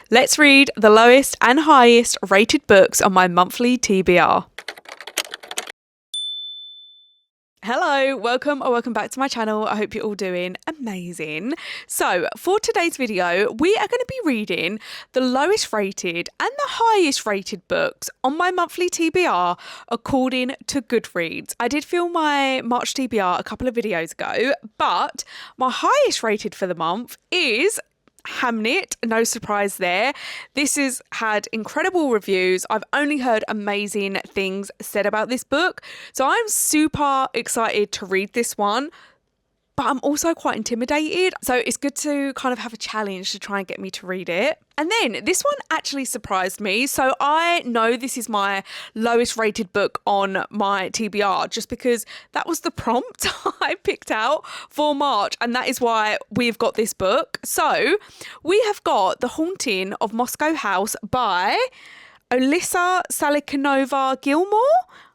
Let's read the lowest and highest rated books on my monthly TBR. Hello, welcome or welcome back to my channel. I hope you're all doing amazing. So for today's video, we are going to be reading the lowest rated and the highest rated books on my monthly TBR according to Goodreads. I did film my March TBR a couple of videos ago, but my highest rated for the month is Hamnet, no surprise there. This has had incredible reviews. I've only heard amazing things said about this book, so I'm super excited to read this one, but I'm also quite intimidated, so it's good to kind of have a challenge to try and get me to read it. And then this one actually surprised me. So I know this is my lowest rated book on my TBR just because that was the prompt I picked out for March, and that is why we've got this book. So we have got The Haunting of Moscow House by Olesya Salnikova Gilmore.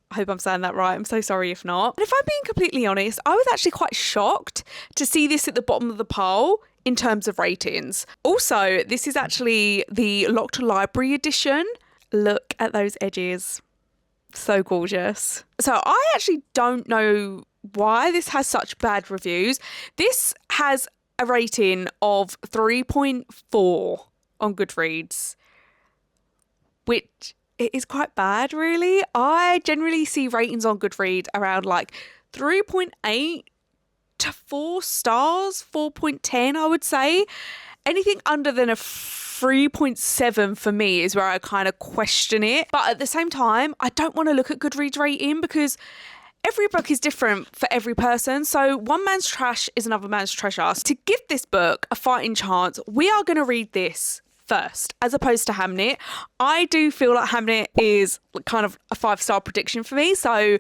I hope I'm saying that right. I'm so sorry if not. And if I'm being completely honest, I was actually quite shocked to see this at the bottom of the pile in terms of ratings. Also, this is actually the Locked Library edition. Look at those edges. So gorgeous. So I actually don't know why this has such bad reviews. This has a rating of 3.4 on Goodreads, which it is quite bad, really. I generally see ratings on Goodreads around like 3.8 to 4 stars, 4.10, I would say. Anything under than a 3.7 for me is where I kind of question it. But at the same time, I don't want to look at Goodreads rating because every book is different for every person. So one man's trash is another man's treasure. So to give this book a fighting chance, we are going to read this first, as opposed to Hamnet. I do feel like Hamnet is kind of a 5-star prediction for me, so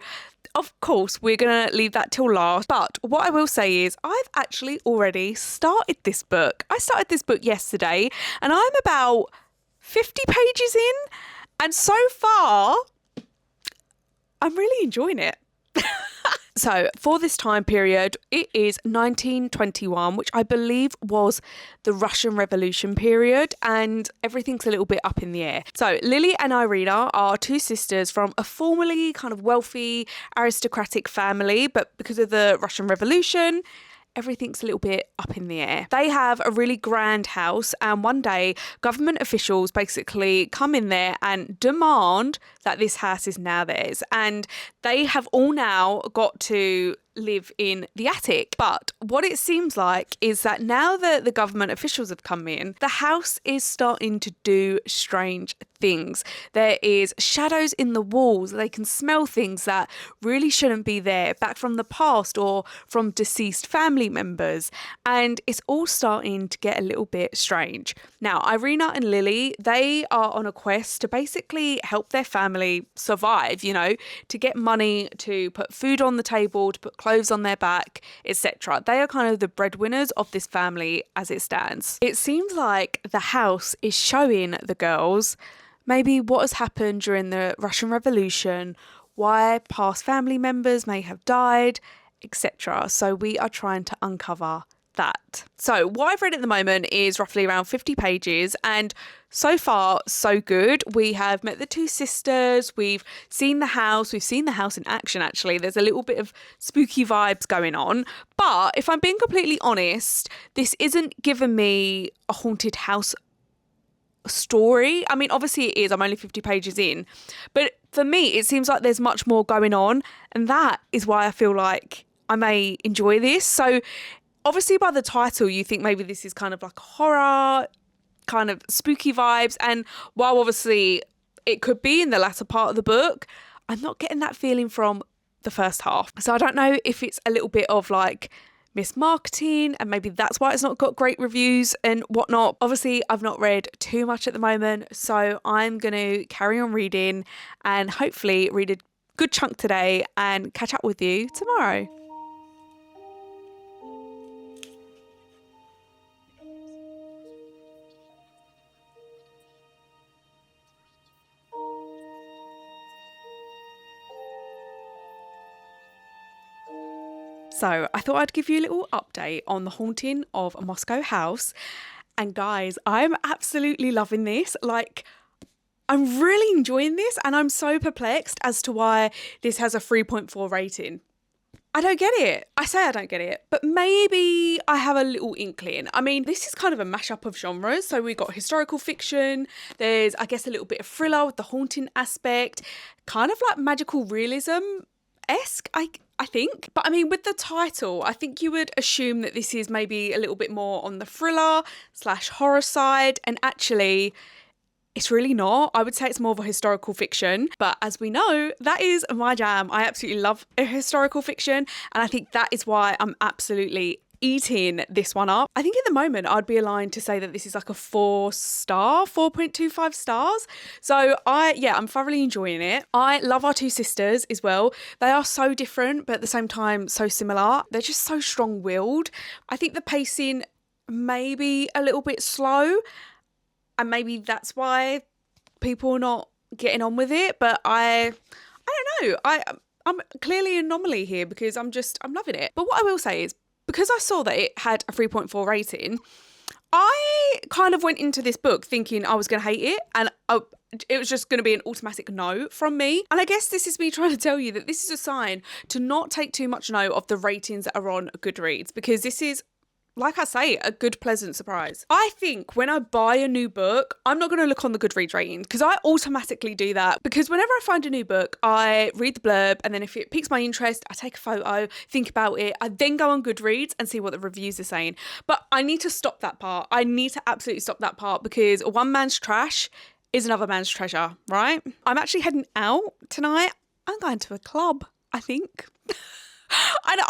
of course we're going to leave that till last. But what I will say is I've actually already started this book. I started this book yesterday and I'm about 50 pages in, and so far I'm really enjoying it. So for this time period, it is 1921, which I believe was the Russian Revolution period, and everything's a little bit up in the air. So Lily and Irina are two sisters from a formerly kind of wealthy aristocratic family, but because of the Russian Revolution, everything's a little bit up in the air. They have a really grand house, and one day government officials basically come in there and demand that this house is now theirs, and they have all now got to live in the attic. But what it seems like is that now that the government officials have come in, the house is starting to do strange things. There is shadows in the walls. They can smell things that really shouldn't be there, back from the past or from deceased family members, and it's all starting to get a little bit strange. Now Irina and Lily, they are on a quest to basically help their family survive, you know, to get money to put food on the table, to put clothes on their back, etc. They are kind of the breadwinners of this family as it stands. It seems like the house is showing the girls maybe what has happened during the Russian Revolution, why past family members may have died, etc. So we are trying to uncover that. So what I've read at the moment is roughly around 50 pages, and so far so good. We have met the two sisters, we've seen the house in action actually. There's a little bit of spooky vibes going on, but if I'm being completely honest, this isn't giving me a haunted house story. I mean, obviously it is, I'm only 50 pages in, but for me it seems like there's much more going on, and that is why I feel like I may enjoy this. So obviously by the title you think maybe this is kind of like a horror, kind of spooky vibes, and while obviously it could be in the latter part of the book, I'm not getting that feeling from the first half. So I don't know if it's a little bit of like mismarketing, and maybe that's why it's not got great reviews and whatnot. Obviously I've not read too much at the moment, so I'm going to carry on reading and hopefully read a good chunk today and catch up with you tomorrow. So I thought I'd give you a little update on The Haunting of Moscow House. And guys, I'm absolutely loving this. Like, I'm really enjoying this, and I'm so perplexed as to why this has a 3.4 rating. I don't get it. I say I don't get it, but maybe I have a little inkling. I mean, this is kind of a mashup of genres. So we've got historical fiction. There's, I guess, a little bit of thriller with the haunting aspect, kind of like magical realism-esque, I think. But I mean, with the title, I think you would assume that this is maybe a little bit more on the thriller/horror side. And actually, it's really not. I would say it's more of a historical fiction. But as we know, that is my jam. I absolutely love a historical fiction. And I think that is why I'm absolutely eating this one up. I think at the moment I'd be aligned to say that this is like a 4-star, 4.25 stars. So I'm thoroughly enjoying it. I love our two sisters as well. They are so different, but at the same time so similar. They're just so strong-willed. I think the pacing may be a little bit slow, and maybe that's why people are not getting on with it. But I don't know. I'm clearly an anomaly here because I'm loving it. But what I will say is, because I saw that it had a 3.4 rating, I kind of went into this book thinking I was going to hate it, and it was just going to be an automatic no from me. And I guess this is me trying to tell you that this is a sign to not take too much note of the ratings that are on Goodreads, because this is, like I say, a good, pleasant surprise. I think when I buy a new book, I'm not going to look on the Goodreads ratings, because I automatically do that. Because whenever I find a new book, I read the blurb, and then if it piques my interest, I take a photo, think about it. I then go on Goodreads and see what the reviews are saying. But I need to stop that part. I need to absolutely stop that part, because one man's trash is another man's treasure, right? I'm actually heading out tonight. I'm going to a club, I think.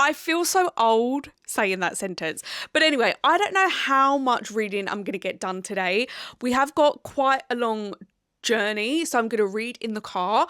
I feel so old saying that sentence. But anyway, I don't know how much reading I'm going to get done today. We have got quite a long journey, so I'm going to read in the car.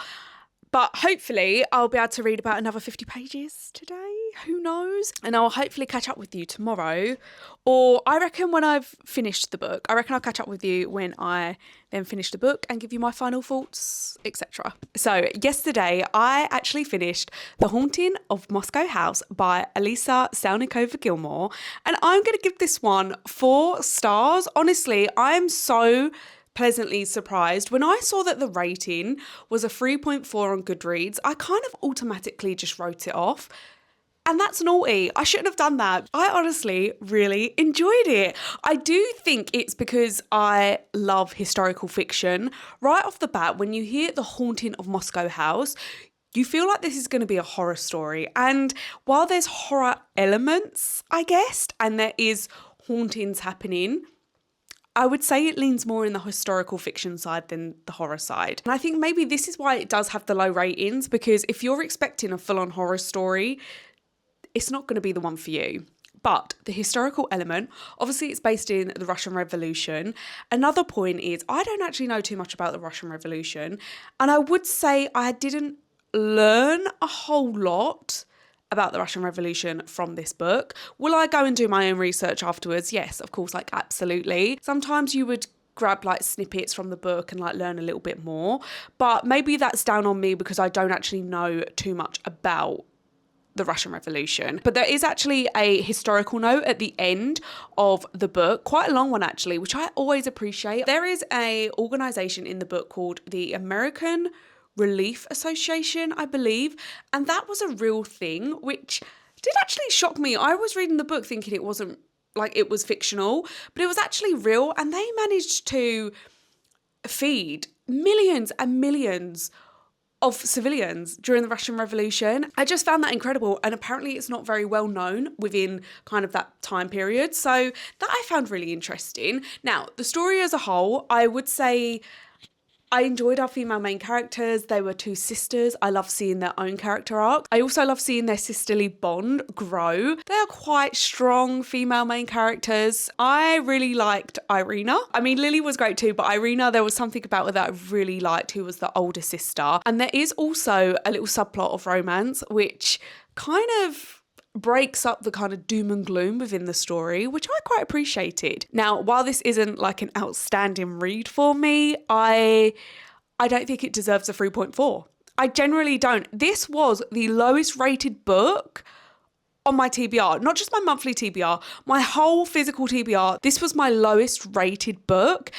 But hopefully I'll be able to read about another 50 pages today. Who knows? And I'll hopefully catch up with you tomorrow. Or I reckon when I've finished the book. I reckon I'll catch up with you when I then finish the book and give you my final thoughts, etc. So yesterday I actually finished The Haunting of Moscow House by Olesya Salnikova Gilmore. And I'm going to give this one 4 stars. Honestly, I am so pleasantly surprised. When I saw that the rating was a 3.4 on Goodreads, I kind of automatically just wrote it off. And that's naughty. I shouldn't have done that. I honestly really enjoyed it. I do think it's because I love historical fiction. Right off the bat, when you hear The Haunting of Moscow House, you feel like this is going to be a horror story. And while there's horror elements, I guess, and there is hauntings happening, I would say it leans more in the historical fiction side than the horror side. And I think maybe this is why it does have the low ratings, because if you're expecting a full-on horror story, it's not going to be the one for you. But the historical element, obviously it's based in the Russian Revolution. Another point is I don't actually know too much about the Russian Revolution. And I would say I didn't learn a whole lot about the Russian Revolution from this book. Will I go and do my own research afterwards? Yes, of course, like absolutely. Sometimes you would grab like snippets from the book and like learn a little bit more, but maybe that's down on me because I don't actually know too much about the Russian Revolution. But there is actually a historical note at the end of the book, quite a long one actually, which I always appreciate. There is a organisation in the book called the American Relief Association, I believe, and that was a real thing, which did actually shock me. I was reading the book thinking it wasn't, like, it was fictional, but it was actually real, and they managed to feed millions and millions of civilians during the Russian Revolution. I just found that incredible, and apparently it's not very well known within kind of that time period, so that I found really interesting. Now, the story as a whole, I would say I enjoyed our female main characters. They were two sisters. I love seeing their own character arc. I also love seeing their sisterly bond grow. They are quite strong female main characters. I really liked Irina. I mean, Lily was great too, but Irina, there was something about her that I really liked, who was the older sister. And there is also a little subplot of romance, which kind of breaks up the kind of doom and gloom within the story, which I quite appreciated. Now, while this isn't like an outstanding read for me, I don't think it deserves a 3.4. I generally don't. This was the lowest rated book on my TBR, not just my monthly TBR, my whole physical TBR. This was my lowest rated book.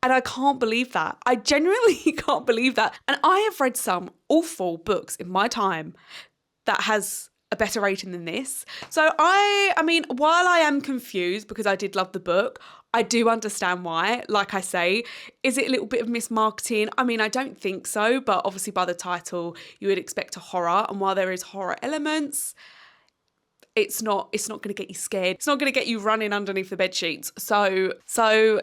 And I can't believe that. I genuinely can't believe that. And I have read some awful books in my time that has a better rating than this. So I mean, while I am confused because I did love the book, I do understand why. Like I say, is it a little bit of mismarketing? I mean, I don't think so, but obviously by the title, you would expect a horror. And while there is horror elements, it's not going to get you scared. It's not going to get you running underneath the bed sheets. So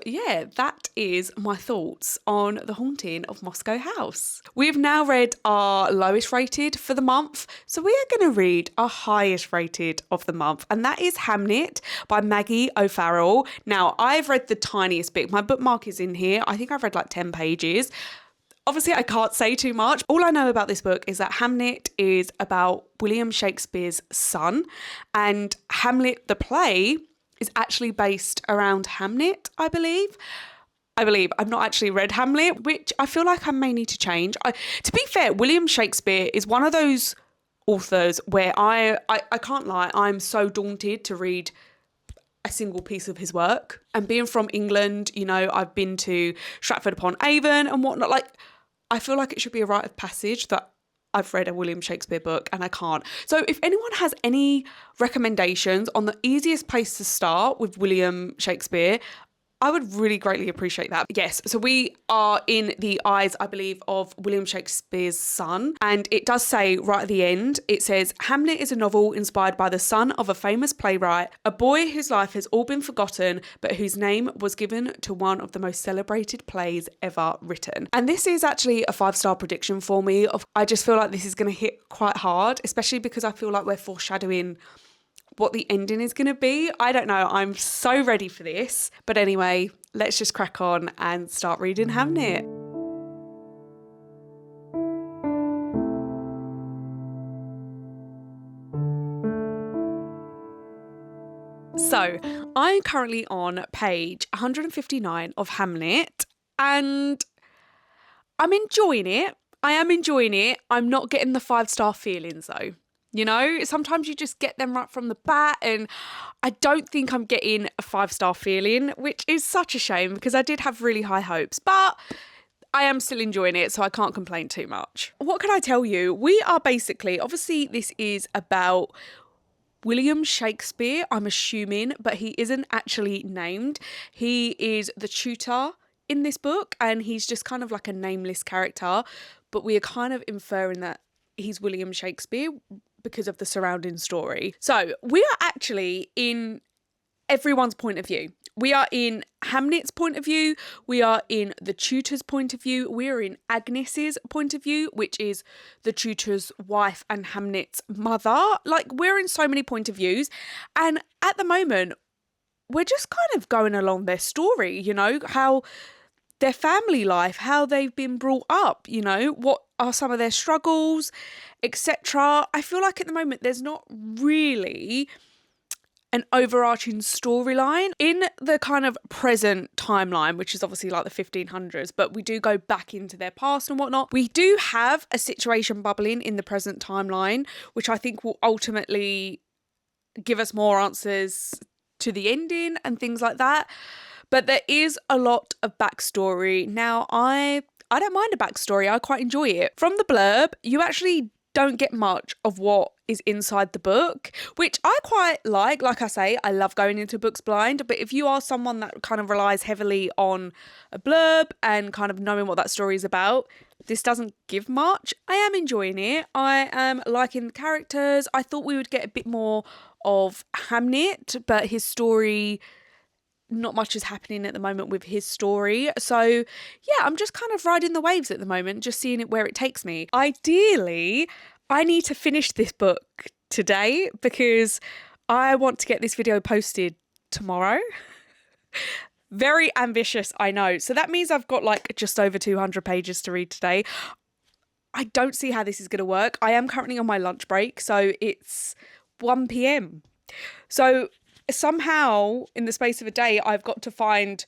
yeah, that is my thoughts on The Haunting of Moscow House. We've now read our lowest rated for the month. So we are going to read our highest rated of the month. And that is Hamnet by Maggie O'Farrell. Now, I've read the tiniest bit. My bookmark is in here. I think I've read like 10 pages. Obviously, I can't say too much. All I know about this book is that Hamnet is about William Shakespeare's son, and Hamlet, the play, is actually based around Hamnet, I believe. I've not actually read Hamlet, which I feel like I may need to change. To be fair, William Shakespeare is one of those authors where I can't lie, I'm so daunted to read a single piece of his work. And being from England, you know, I've been to Stratford-upon-Avon and whatnot. Like, I feel like it should be a rite of passage that I've read a William Shakespeare book, and I can't. So if anyone has any recommendations on the easiest place to start with William Shakespeare, I would really greatly appreciate that. Yes, so we are in the eyes, I believe, of William Shakespeare's son. And it does say right at the end, it says, Hamlet is a novel inspired by the son of a famous playwright, a boy whose life has all been forgotten, but whose name was given to one of the most celebrated plays ever written. And this is actually a 5-star prediction for me. I just feel like this is going to hit quite hard, especially because I feel like we're foreshadowing what the ending is going to be. I don't know. I'm so ready for this. But anyway, let's just crack on and start reading Hamnet. So I'm currently on page 159 of Hamnet, and I'm enjoying it. I am enjoying it. I'm not getting the 5-star feelings though. You know, sometimes you just get them right from the bat, and I don't think I'm getting a 5-star feeling, which is such a shame because I did have really high hopes, but I am still enjoying it, so I can't complain too much. What can I tell you? We are basically, obviously this is about William Shakespeare, I'm assuming, but he isn't actually named. He is the tutor in this book, and he's just kind of like a nameless character, but we are kind of inferring that he's William Shakespeare because of the surrounding story. So we are actually in everyone's point of view. We are in Hamnet's point of view. We are in the tutor's point of view. We are in Agnes's point of view, which is the tutor's wife and Hamnet's mother. Like, we're in so many point of views. And at the moment, we're just kind of going along their story, you know, how their family life, how they've been brought up, you know, what are some of their struggles, etc. I feel like at the moment there's not really an overarching storyline in the kind of present timeline, which is obviously like the 1500s, but we do go back into their past and whatnot. We do have a situation bubbling in the present timeline, which I think will ultimately give us more answers to the ending and things like that. But there is a lot of backstory. Now, I don't mind a backstory. I quite enjoy it. From the blurb, you actually don't get much of what is inside the book, which I quite like. Like I say, I love going into books blind. But if you are someone that kind of relies heavily on a blurb and kind of knowing what that story is about, this doesn't give much. I am enjoying it. I am liking the characters. I thought we would get a bit more of Hamnet, but his story, not much is happening at the moment with his story. So yeah, I'm just kind of riding the waves at the moment, just seeing it where it takes me. Ideally, I need to finish this book today because I want to get this video posted tomorrow. Very ambitious, I know. So that means I've got like just over 200 pages to read today. I don't see how this is going to work. I am currently on my lunch break, so it's 1 p.m. So somehow in the space of a day, I've got to find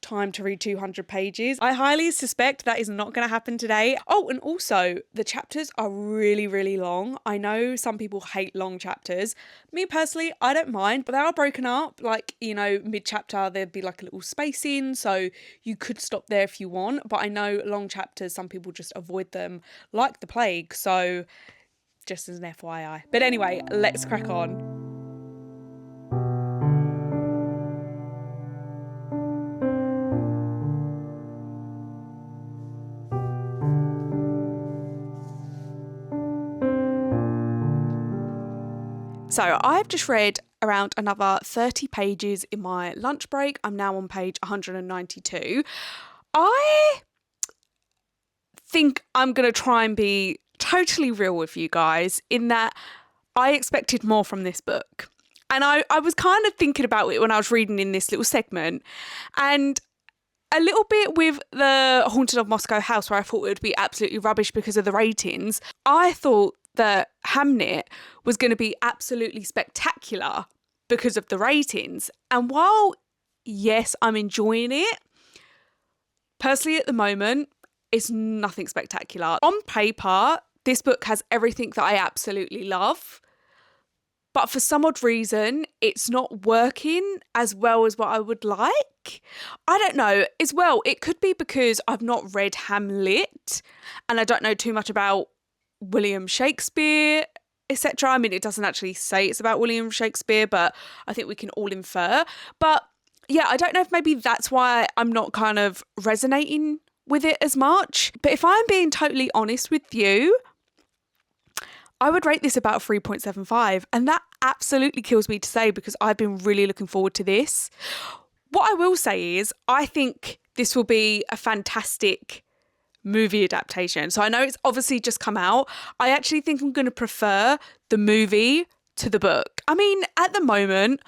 time to read 200 pages. I highly suspect that is not going to happen today. Oh, and also the chapters are really, really long. I know some people hate long chapters. Me personally, I don't mind, but they are broken up. Like, you know, mid-chapter, there'd be like a little space in, so you could stop there if you want. But I know long chapters, some people just avoid them like the plague. So just as an FYI. But anyway, let's crack on. So I've just read around another 30 pages in my lunch break. I'm now on page 192. I think I'm going to try and be totally real with you guys in that I expected more from this book. And I was kind of thinking about it when I was reading in this little segment. And a little bit with the Haunted of Moscow House, where I thought it would be absolutely rubbish because of the ratings. I thought that Hamnet was going to be absolutely spectacular because of the ratings. And while, yes, I'm enjoying it, personally at the moment, it's nothing spectacular. On paper, this book has everything that I absolutely love. But for some odd reason, it's not working as well as what I would like. I don't know. As well, it could be because I've not read Hamlet and I don't know too much about William Shakespeare, etc. I mean, it doesn't actually say it's about William Shakespeare, but I think we can all infer. But yeah, I don't know if maybe that's why I'm not kind of resonating with it as much. But if I'm being totally honest with you, I would rate this about 3.75. And that absolutely kills me to say because I've been really looking forward to this. What I will say is I think this will be a fantastic movie adaptation. So I know it's obviously just come out. I actually think I'm going to prefer the movie to the book. I mean, at the moment,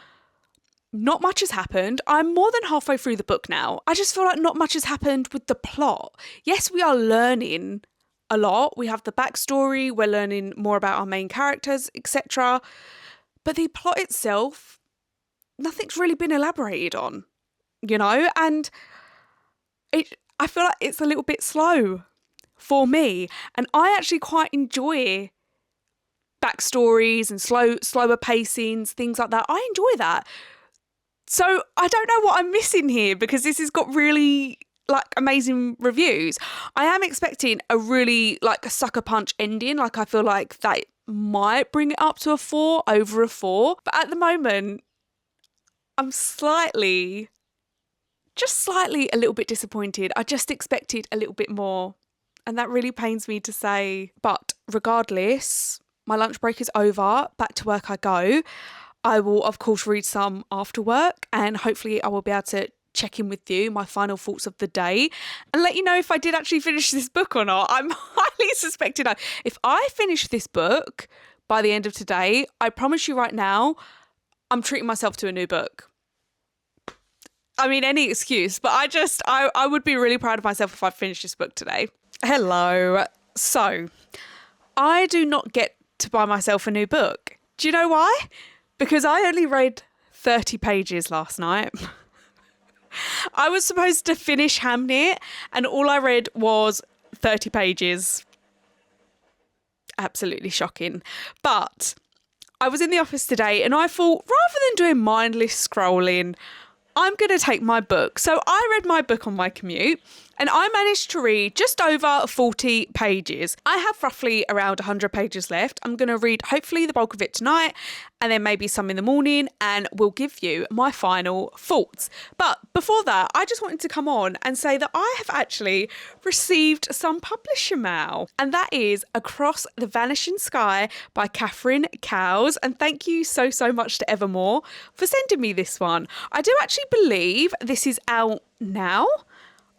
not much has happened. I'm more than halfway through the book now. I just feel like not much has happened with the plot. Yes, we are learning a lot. We have the backstory. We're learning more about our main characters, etc. But the plot itself, nothing's really been elaborated on, you know? And I feel like it's a little bit slow for me. And I actually quite enjoy backstories and slower pacings, things like that. I enjoy that. So I don't know what I'm missing here because this has got really amazing reviews. I am expecting a really a sucker punch ending. I feel like that might bring it up to a 4 over a 4. But at the moment, I'm just slightly a little bit disappointed. I just expected a little bit more. And that really pains me to say. But regardless, my lunch break is over. Back to work I go. I will, of course, read some after work. And hopefully I will be able to check in with you, my final thoughts of the day, and let you know if I did actually finish this book or not. I'm highly suspecting if I finish this book by the end of today, I promise you right now, I'm treating myself to a new book. I mean, any excuse, but I would be really proud of myself if I finished this book today. Hello. So, I do not get to buy myself a new book. Do you know why? Because I only read 30 pages last night. I was supposed to finish Hamnet and all I read was 30 pages. Absolutely shocking. But I was in the office today and I thought, rather than doing mindless scrolling, I'm going to take my book. So I read my book on my commute and I managed to read just over 40 pages. I have roughly around 100 pages left. I'm going to read hopefully the bulk of it tonight and then maybe some in the morning and will give you my final thoughts. But before that, I just wanted to come on and say that I have actually received some publisher mail, and that is Across the Vanishing Sky by Catherine Cowles. And thank you so much to Evermore for sending me this one. I do actually believe this is out now.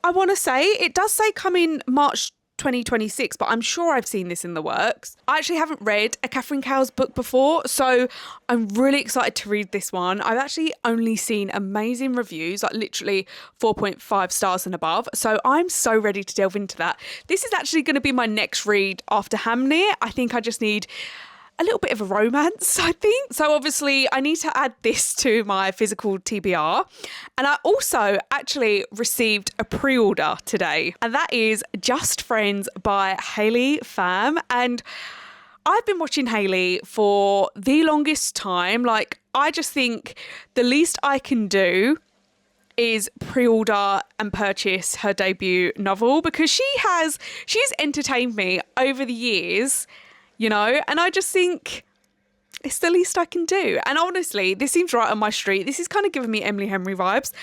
I want to say it does say come in March 2026, but I'm sure I've seen this in the works. I actually haven't read a Catherine Cowles book before, so I'm really excited to read this one. I've actually only seen amazing reviews, literally 4.5 stars and above, so I'm so ready to delve into that. This is actually going to be my next read after Hamnet. I think I just need a little bit of a romance, I think. So obviously I need to add this to my physical TBR. And I also actually received a pre-order today, and that is Just Friends by Pham. And I've been watching Hayley for the longest time. Like, I just think the least I can do is pre-order and purchase her debut novel, because she's entertained me over the years, you know, and I just think it's the least I can do. And honestly, this seems right on my street. This is kind of giving me Emily Henry vibes,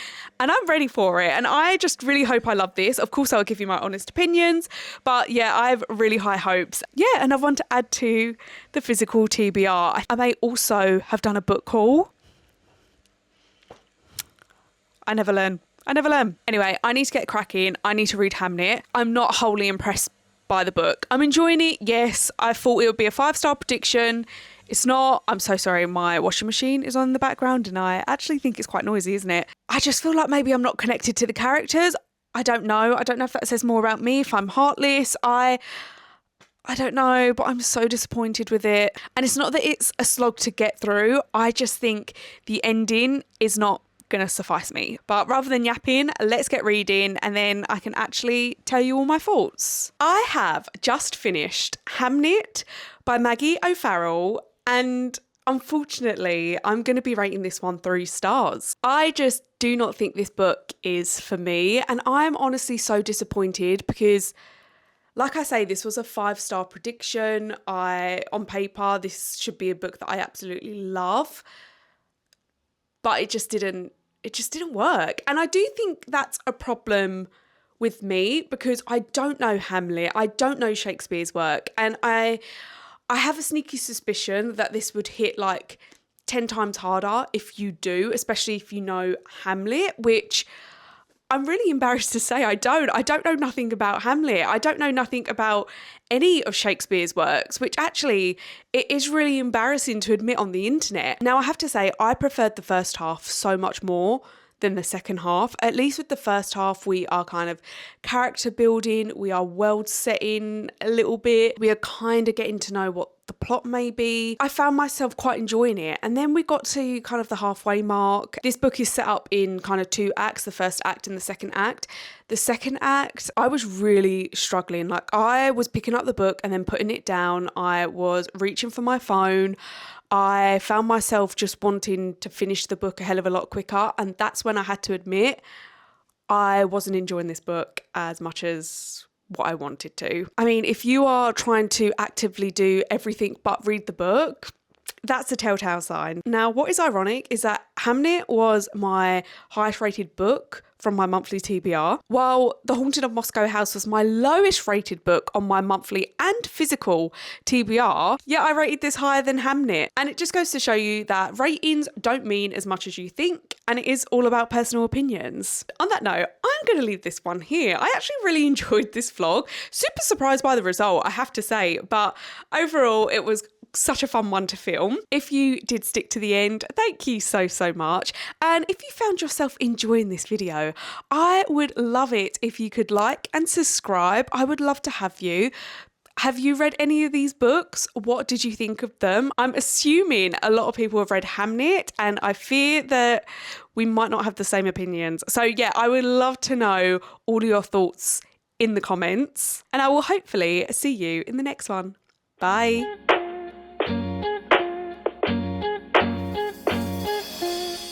and I'm ready for it. And I just really hope I love this. Of course, I'll give you my honest opinions, but yeah, I have really high hopes. Yeah, and I want to add to the physical TBR. I may also have done a book haul. I never learn. Anyway, I need to get cracking. I need to read Hamnet. I'm not wholly impressed by the book. I'm enjoying it. Yes, I thought it would be a 5-star prediction. It's not. I'm so sorry. My washing machine is on in the background and I actually think it's quite noisy, isn't it? I just feel like maybe I'm not connected to the characters. I don't know. I don't know if that says more about me, if I'm heartless. I don't know, but I'm so disappointed with it. And it's not that it's a slog to get through. I just think the ending is not gonna suffice me. But rather than yapping, let's get reading, and then I can actually tell you all my thoughts. I have just finished Hamnet by Maggie O'Farrell, and unfortunately I'm going to be rating this one 3 stars. I just do not think this book is for me, and I'm honestly so disappointed because, like I say, this was a 5-star prediction. On paper, this should be a book that I absolutely love, but it just didn't work. And I do think that's a problem with me because I don't know Hamlet. I don't know Shakespeare's work. And I have a sneaky suspicion that this would hit like 10 times harder if you do, especially if you know Hamlet, which I'm really embarrassed to say I don't. I don't know nothing about Hamlet. I don't know nothing about any of Shakespeare's works, which actually it is really embarrassing to admit on the internet. Now, I have to say, I preferred the first half so much more than the second half. At least with the first half, we are kind of character building, we are world setting a little bit, we are kind of getting to know what the plot may be. I found myself quite enjoying it. And then we got to kind of the halfway mark. This book is set up in kind of 2 acts, the first act and the second act. The second act, I was really struggling. Like, I was picking up the book and then putting it down. I was reaching for my phone. I found myself just wanting to finish the book a hell of a lot quicker. And that's when I had to admit I wasn't enjoying this book as much as what I wanted to. I mean, if you are trying to actively do everything but read the book, that's a telltale sign. Now, what is ironic is that Hamnet was my highest rated book from my monthly TBR, while The Haunting of Moscow House was my lowest rated book on my monthly and physical TBR, yet I rated this higher than Hamnet. And it just goes to show you that ratings don't mean as much as you think, and it is all about personal opinions. On that note, I'm going to leave this one here. I actually really enjoyed this vlog. Super surprised by the result, I have to say, but overall it was such a fun one to film. If you did stick to the end, thank you so much. And if you found yourself enjoying this video, I would love it if you could like and subscribe. I would love to have you. Have you read any of these books? What did you think of them? I'm assuming a lot of people have read Hamnet, and I fear that we might not have the same opinions. So yeah, I would love to know all your thoughts in the comments, and I will hopefully see you in the next one. Bye.